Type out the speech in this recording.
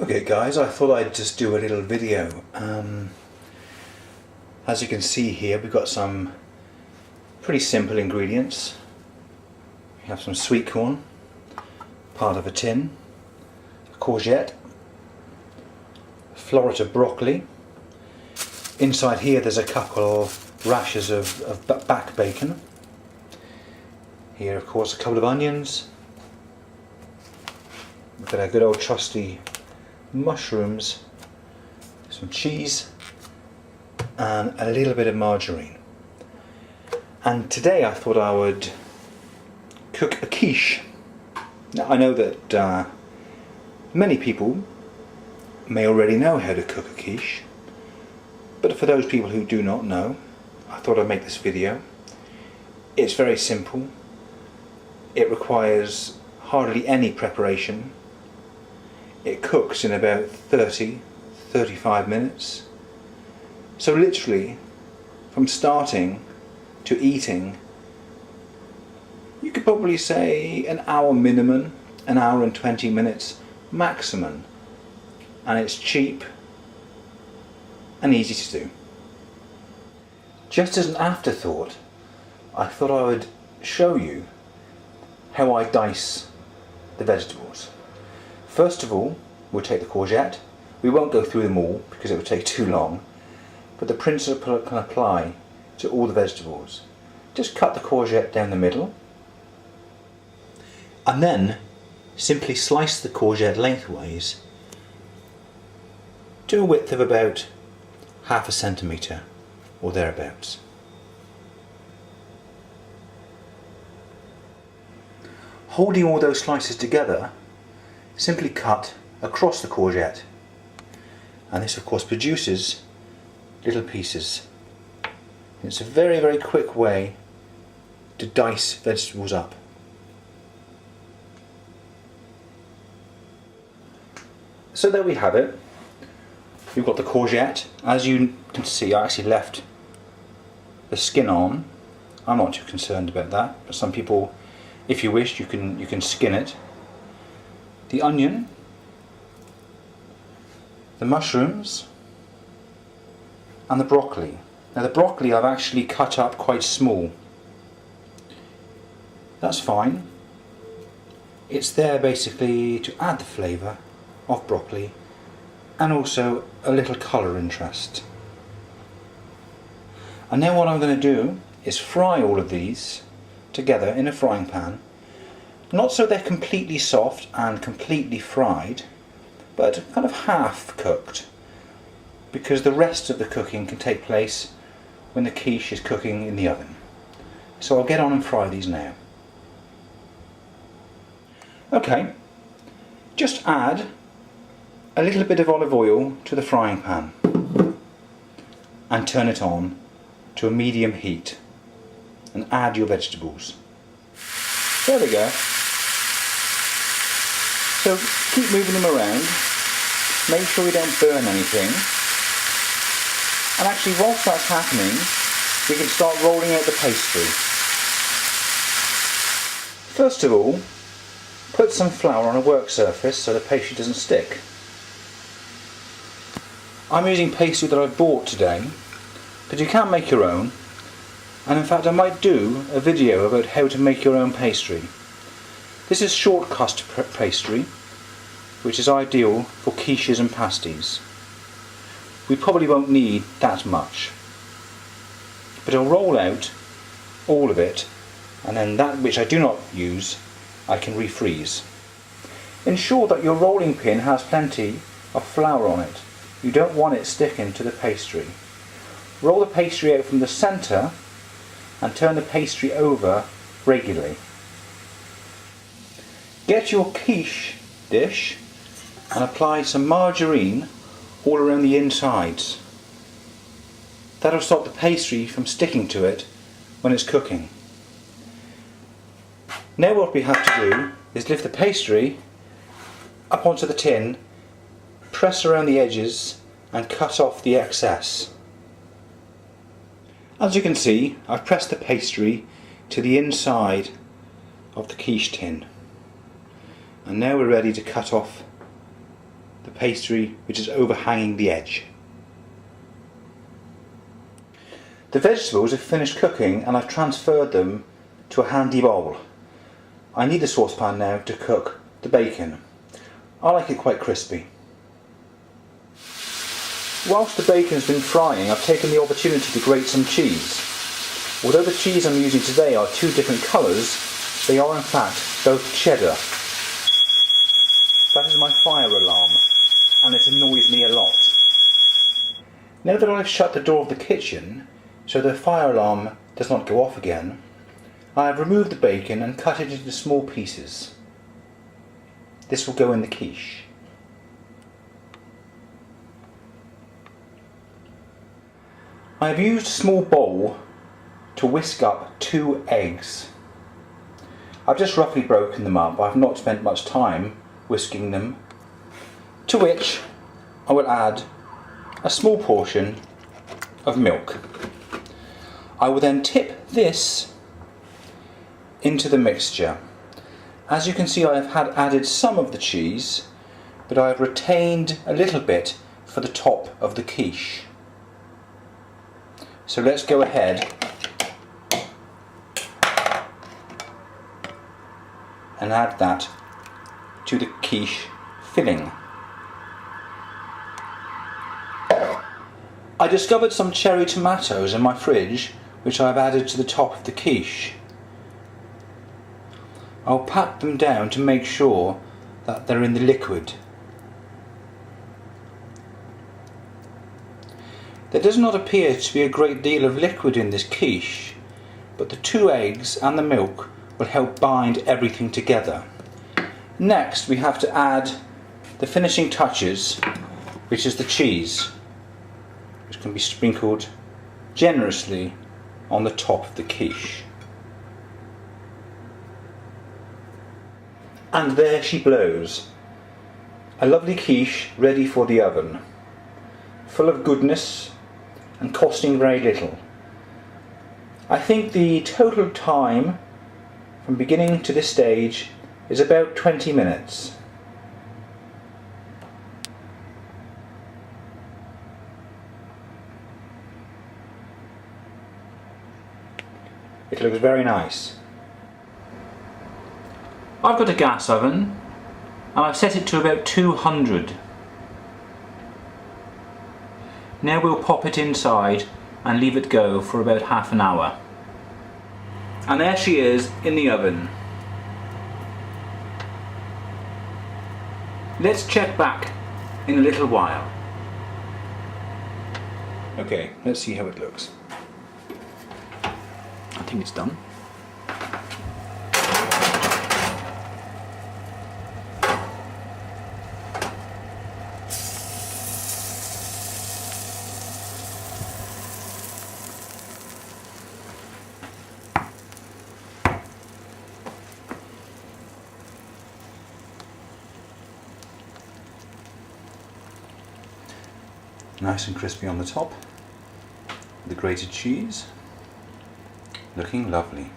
Okay guys, I thought I'd just do a little video. As you can see here, we've got some pretty simple ingredients. We have some sweet corn, part of a tin, a courgette, Florida broccoli. Inside here there's a couple rashers of back bacon. Here of course a couple of onions. We've got our good old trusty mushrooms, some cheese and a little bit of margarine. And today I thought I would cook a quiche. Now I know that many people may already know how to cook a quiche, but for those people who do not know, I thought I'd make this video. It's very simple. It requires hardly any preparation. It cooks in about 30-35 minutes. So literally, from starting to eating, you could probably say an hour minimum, an hour and 20 minutes maximum. And it's cheap and easy to do. Just as an afterthought, I thought I would show you how I dice the vegetables. First of all, we'll take the courgette. We won't go through them all because it would take too long, but the principle can apply to all the vegetables. Just cut the courgette down the middle and then simply slice the courgette lengthways to a width of about half a centimetre or thereabouts. Holding all those slices together, simply cut across the courgette, and this of course produces little pieces. It's a very, very quick way to dice vegetables up. So there we have it. We've got the courgette. As you can see, I actually left the skin on. I'm not too concerned about that, but some people, if you wish, you can skin it. The onion, the mushrooms, and the broccoli. Now the broccoli I've actually cut up quite small. That's fine. It's there basically to add the flavour of broccoli and also a little colour interest. And now what I'm going to do is fry all of these together in a frying pan. Not so they're completely soft and completely fried, but kind of half cooked, because the rest of the cooking can take place when the quiche is cooking in the oven. So I'll get on and fry these now. Okay, just add a little bit of olive oil to the frying pan and turn it on to a medium heat and add your vegetables. There we go. So keep moving them around, make sure we don't burn anything, and actually whilst that's happening we can start rolling out the pastry. First of all, put some flour on a work surface so the pastry doesn't stick. I'm using pastry that I bought today, but you can make your own, and in fact I might do a video about how to make your own pastry. This is short crust pastry, which is ideal for quiches and pasties. We probably won't need that much, but I'll roll out all of it, and then that which I do not use I can refreeze. Ensure that your rolling pin has plenty of flour on it. You don't want it sticking to the pastry. Roll the pastry out from the centre and turn the pastry over regularly. Get your quiche dish and apply some margarine all around the insides. That'll stop the pastry from sticking to it when it's cooking. Now what we have to do is lift the pastry up onto the tin, press around the edges and cut off the excess. As you can see, I've pressed the pastry to the inside of the quiche tin. And now we're ready to cut off the pastry which is overhanging the edge. The vegetables have finished cooking and I've transferred them to a handy bowl. I need a saucepan now to cook the bacon. I like it quite crispy. Whilst the bacon has been frying, I've taken the opportunity to grate some cheese. Although the cheese I'm using today are two different colours, they are in fact both cheddar. That is my fire alarm, and it annoys me a lot. Now that I've shut the door of the kitchen, so the fire alarm does not go off again, I have removed the bacon and cut it into small pieces. This will go in the quiche. I have used a small bowl to whisk up 2 eggs. I've just roughly broken them up. I've not spent much time whisking them. To which I will add a small portion of milk. I will then tip this into the mixture. As you can see, I have added some of the cheese, but I have retained a little bit for the top of the quiche. So let's go ahead and add that to the quiche filling. I discovered some cherry tomatoes in my fridge, which I've added to the top of the quiche. I'll pat them down to make sure that they're in the liquid. There does not appear to be a great deal of liquid in this quiche, but the 2 eggs and the milk will help bind everything together. Next we have to add the finishing touches, which is the cheese, which can be sprinkled generously on the top of the quiche. And there she blows. A lovely quiche ready for the oven, full of goodness and costing very little. I think the total time from beginning to this stage is about 20 minutes. It looks very nice. I've got a gas oven and I've set it to about 200. Now we'll pop it inside and leave it go for about half an hour. And there she is in the oven. Let's check back in a little while. Okay, let's see how it looks. I think it's done. Nice and crispy on the top, the grated cheese, looking lovely.